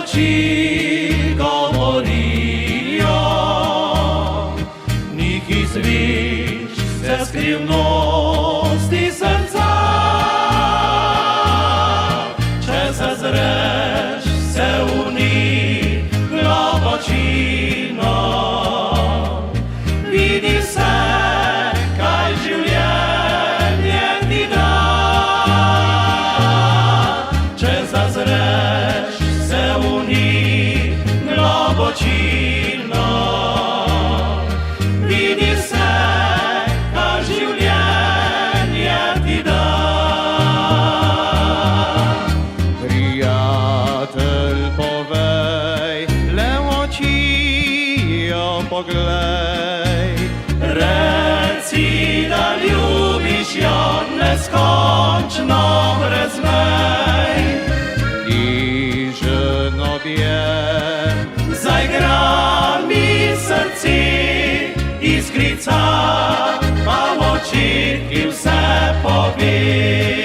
очі говорія, ніг і свіч все скрівності серця, че се зреш се уни глобочина, vidi se kaj življenje ti da, če zazreš se uni globočina, vidi se kaj življenje ti da. Prijatelj, povej, le v oči jo poglej. Reci, da ljubiš jo neskončno brez mej. Nižen objem Zaigra mi srci, iskrica pa v očih, ki vse pove.